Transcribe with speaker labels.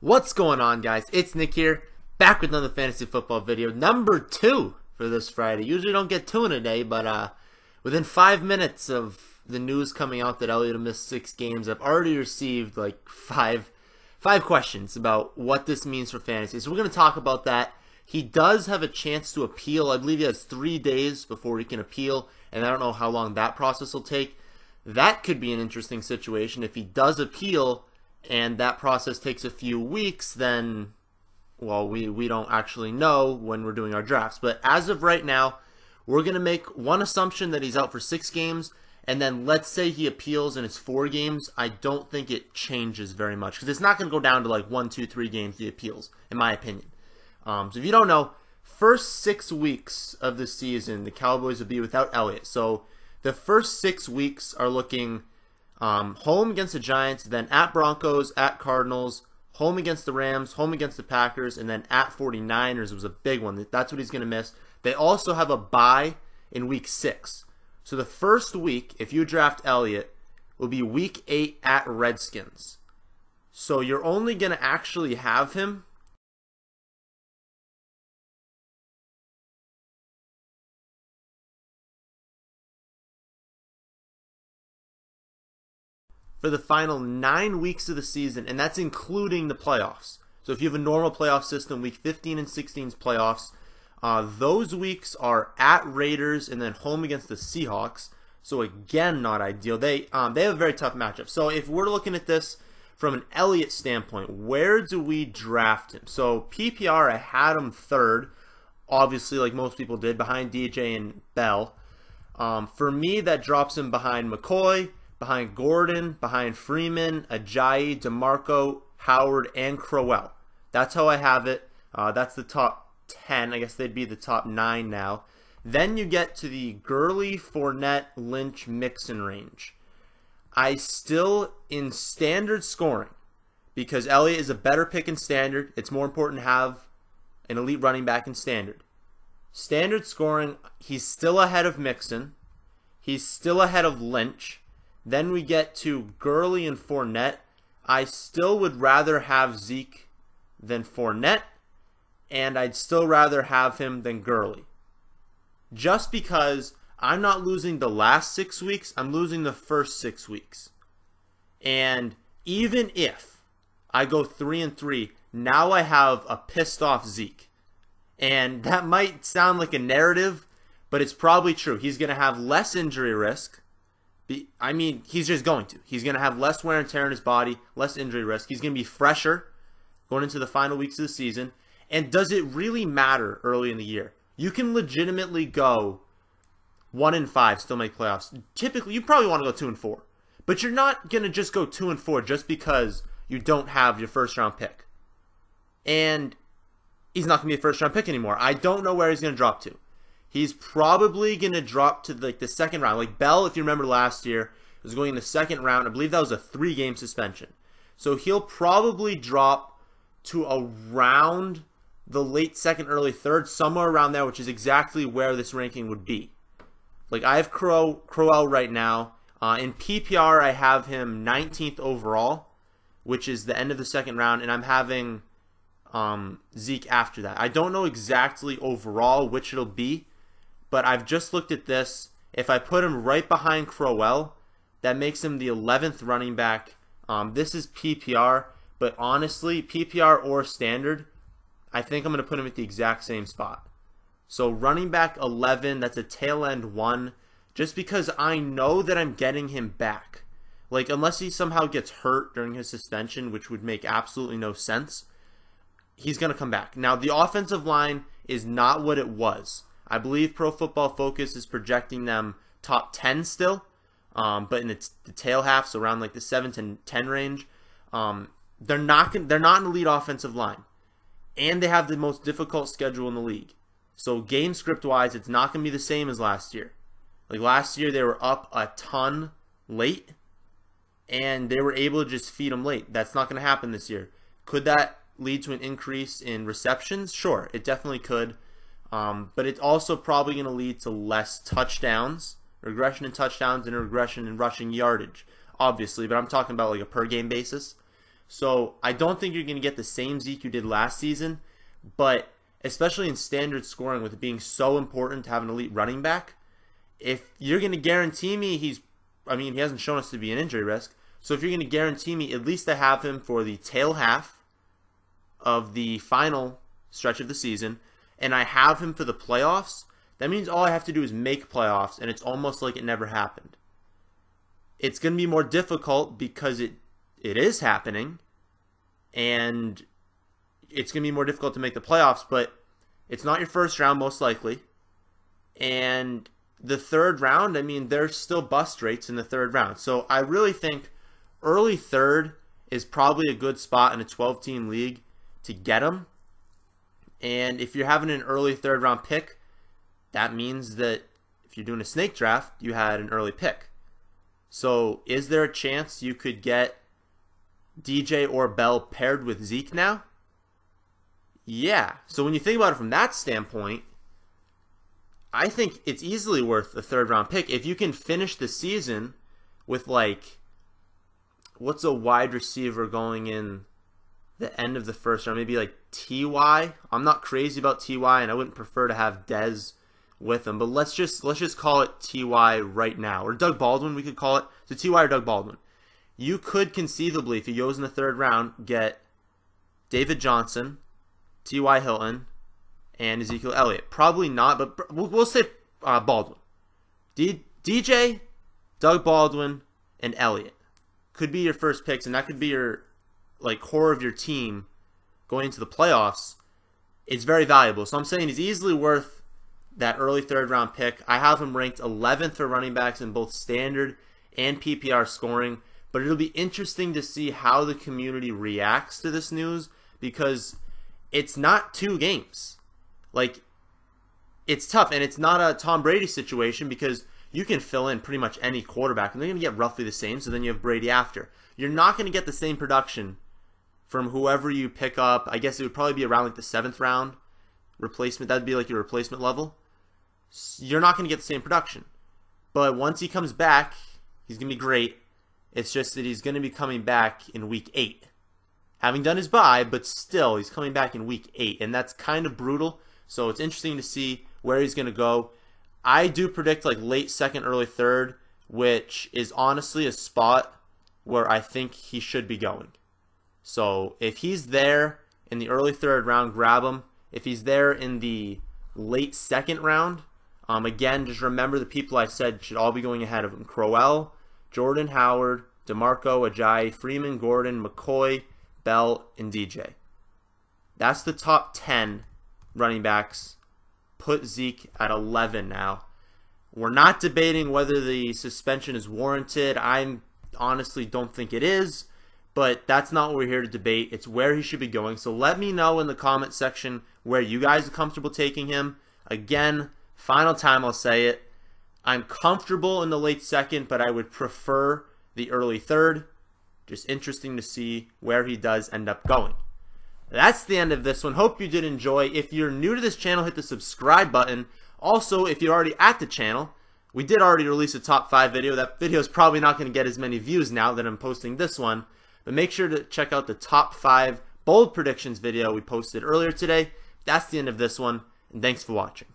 Speaker 1: What's going on, guys? It's Nick here, back with another fantasy football video, number 2 for this Friday. Usually don't get 2 in a day, but within 5 minutes of the news coming out that Elliott missed 6 games, I've already received like five questions about what this means for fantasy. So we're going to talk about that. He does have a chance to appeal. I believe he has 3 days before he can appeal, and I don't know how long that process will take. That could be an interesting situation. If he does appeal and that process takes a few weeks, then, well, we don't actually know when we're doing our drafts. But as of right now, we're going to make one assumption that he's out for 6 games, and then let's say he appeals and it's 4 games. I don't think it changes very much, because it's not going to go down to like 1, 2, 3 games he appeals, in my opinion. So if you don't know, first 6 weeks of the season, the Cowboys will be without Elliott. So the first 6 weeks are looking home against the Giants, then at Broncos, at Cardinals, home against the Rams, home against the Packers, and then at 49ers was a big one. That's what he's going to miss. They also have a bye in week 6. So the first week, if you draft Elliott, will be week 8 at Redskins. So you're only going to actually have him for the final 9 weeks of the season, and that's including the playoffs. So if you have a normal playoff system, week 15 and 16's playoffs, those weeks are at Raiders and then home against the Seahawks. So again, not ideal. They have a very tough matchup. So if we're looking at this from an Elliott standpoint, where do we draft him? So PPR, I had him 3rd, obviously, like most people did, behind DJ and Bell. For me, that drops him behind McCoy, behind Gordon, behind Freeman, Ajayi, DeMarco, Howard, and Crowell. That's how I have it. That's the top 10. I guess they'd be the top 9 now. Then you get to the Gurley, Fournette, Lynch, Mixon range. I still, in standard scoring, because Elliott is a better pick in standard, it's more important to have an elite running back in standard. Standard scoring, he's still ahead of Mixon. He's still ahead of Lynch. Then we get to Gurley and Fournette. I still would rather have Zeke than Fournette, and I'd still rather have him than Gurley. Just because I'm not losing the last 6 weeks, I'm losing the first 6 weeks. And even if I go 3-3, now I have a pissed off Zeke. And that might sound like a narrative, but it's probably true. He's going to have less injury risk. I mean, he's just going to. He's going to have less wear and tear in his body, less injury risk. He's going to be fresher going into the final weeks of the season. And does it really matter early in the year? You can legitimately go 1-5, still make playoffs. Typically, you probably want to go 2-4. But you're not going to just go 2-4 just because you don't have your first-round pick. And he's not going to be a first-round pick anymore. I don't know where he's going to drop to. He's probably going to drop to like the 2nd round. Like Bell, if you remember last year, was going in the 2nd round. I believe that was a 3-game suspension. So he'll probably drop to around the late 2nd, early 3rd, somewhere around there, which is exactly where this ranking would be. Like I have Crowell right now. In PPR, I have him 19th overall, which is the end of the 2nd round, and I'm having Zeke after that. I don't know exactly overall which it'll be, but I've just looked at this. If I put him right behind Crowell, that makes him the 11th running back. This is PPR, but honestly, PPR or standard, I think I'm going to put him at the exact same spot. So running back 11, that's a tail end 1, just because I know that I'm getting him back. Like, unless he somehow gets hurt during his suspension, which would make absolutely no sense, he's going to come back. Now, the offensive line is not what it was. I believe Pro Football Focus is projecting them top 10 still, but in the tail half, so around like the 7 to 10 range. They're not an elite offensive line, and they have the most difficult schedule in the league. So game script wise, it's not going to be the same as last year. Like last year, they were up a ton late, and they were able to just feed them late. That's not going to happen this year. Could that lead to an increase in receptions? Sure, it definitely could. But it's also probably going to lead to less touchdowns, regression in touchdowns, and regression in rushing yardage, obviously. But I'm talking about like a per game basis. So I don't think you're going to get the same Zeke you did last season, but especially in standard scoring with it being so important to have an elite running back, if you're going to guarantee me he hasn't shown us to be an injury risk. So if you're going to guarantee me at least to have him for the tail half of the final stretch of the season, and I have him for the playoffs, that means all I have to do is make playoffs, and it's almost like it never happened. It's going to be more difficult because it is happening, and it's going to be more difficult to make the playoffs, but it's not your first round most likely. And the third round, there's still bust rates in the third round. So I really think early third is probably a good spot in a 12-team league to get him. And if you're having an early third round pick, that means that if you're doing a snake draft, you had an early pick. So is there a chance you could get DJ or Bell paired with Zeke now? Yeah. So when you think about it from that standpoint, I think it's easily worth a third round pick. If you can finish the season with what's a wide receiver going in the end of the first round? Maybe like T.Y. I'm not crazy about T.Y. and I wouldn't prefer to have Dez with him, but let's just call it T.Y. right now, or Doug Baldwin we could call it. So T.Y. or Doug Baldwin. You could conceivably, if he goes in the third round, get David Johnson, T.Y. Hilton, and Ezekiel Elliott. Probably not, but we'll say Baldwin. DJ, Doug Baldwin, and Elliott could be your first picks, and that could be your core of your team going into the playoffs. It's very valuable. So I'm saying he's easily worth that early third round pick. I have him ranked 11th for running backs in both standard and PPR scoring, but it'll be interesting to see how the community reacts to this news, because it's not 2 games. It's tough, and it's not a Tom Brady situation because you can fill in pretty much any quarterback, and they're going to get roughly the same, so then you have Brady after. You're not going to get the same production from whoever you pick up. I guess it would probably be around the 7th round replacement. That would be your replacement level. You're not going to get the same production. But once he comes back, he's going to be great. It's just that he's going to be coming back in week 8. Having done his bye, but still, he's coming back in week 8, and that's kind of brutal. So it's interesting to see where he's going to go. I do predict late second, early third, which is honestly a spot where I think he should be going. So if he's there in the early third round, grab him. If he's there in the late second round, again, just remember the people I said should all be going ahead of him. Crowell, Jordan Howard, DeMarco, Ajayi, Freeman, Gordon, McCoy, Bell, and DJ. That's the top 10 running backs. Put Zeke at 11 now. We're not debating whether the suspension is warranted. I honestly don't think it is, but that's not what we're here to debate. It's where he should be going. So let me know in the comment section where you guys are comfortable taking him. Again, final time I'll say it. I'm comfortable in the late second, but I would prefer the early third. Just interesting to see where he does end up going. That's the end of this one. Hope you did enjoy. If you're new to this channel, hit the subscribe button. Also, if you're already at the channel, we did already release a top 5 video. That video is probably not going to get as many views now that I'm posting this one. But make sure to check out the top 5 bold predictions video we posted earlier today. That's the end of this one, and thanks for watching.